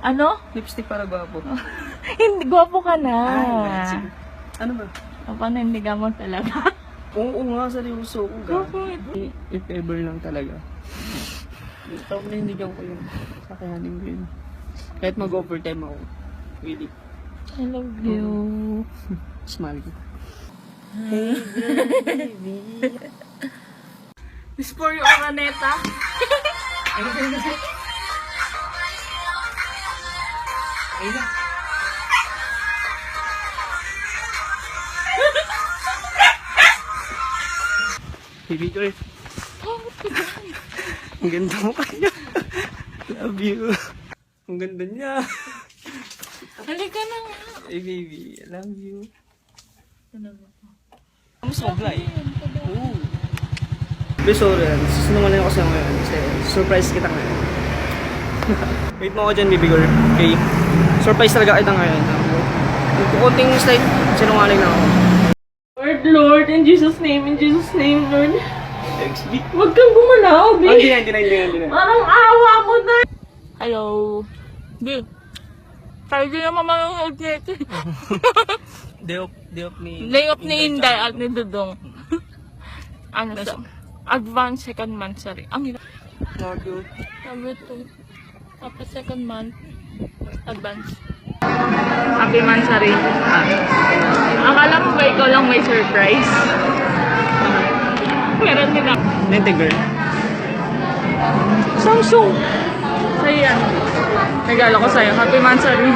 Ano? Lipstick para gwapo. Hindi, gwapo ka na. Sige. Ano ba? Panindigan mo talaga. Oo nga, seryoso ko. Gwapo If ever lang talaga. Tapos nahindigan ko yung kakayanin ko yun. Kahit mag-overtime ako. Really. I love you. Smile ko. This for you, Araneta. Ayun na. Baby girl. Ang ganda mo kaya. Love you. Ang ganda niya. Halika na nga. Hey baby, I love you. Ano ba? Kamusta ko Blay? Oo. Be, sorry yan. Sinungaling ako sa'yo ngayon. Kasi surprise kita ngayon. Wait mo ako dyan, baby girl. Okay? Surprise talaga kita ngayon. Kunting slight sinungaling na ako. Lord, in Jesus' name, Lord. XB. Huwag kang gumalaw, Oh, hindi na. Parang awa mo na. Hello. Di. Tayo din naman manonood nito. Day off ni... Lay off ni Inday at ni Dudong. Ano sa? Advance second month, sorry. Ang hirap. Love you. Sabi ito. Tapos second month. Advance. Happy Mansari. Akala mo ba ikaw lang may surprise? Meron din ako. Nente girl. Samsung. Sa'yo yan. Regalo ko sa'yo. Happy Mansari.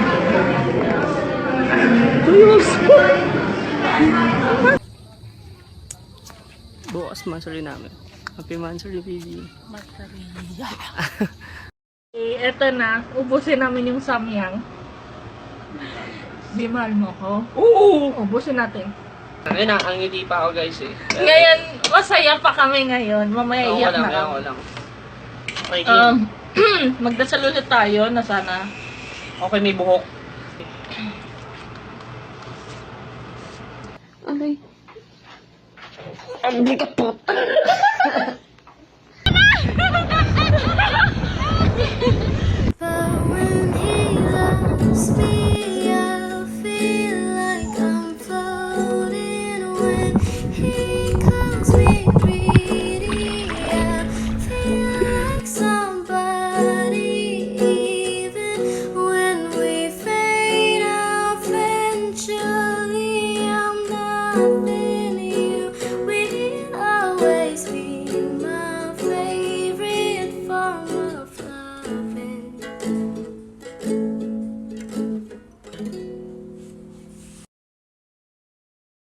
Bukas mansari namin. Happy mansari, baby. Mansari. Eto na. Ubusin namin yung samyang. Di mahal mo ko. Oo! Ubusin natin. Ayun na, ang ngiti pa ako guys eh. Ngayon, masaya pa kami ngayon. Mamaya iyak na kami. Ako lang. Okay, Magdasal ulit tayo na sana. okay, may buhok. Okay. Ang kapot.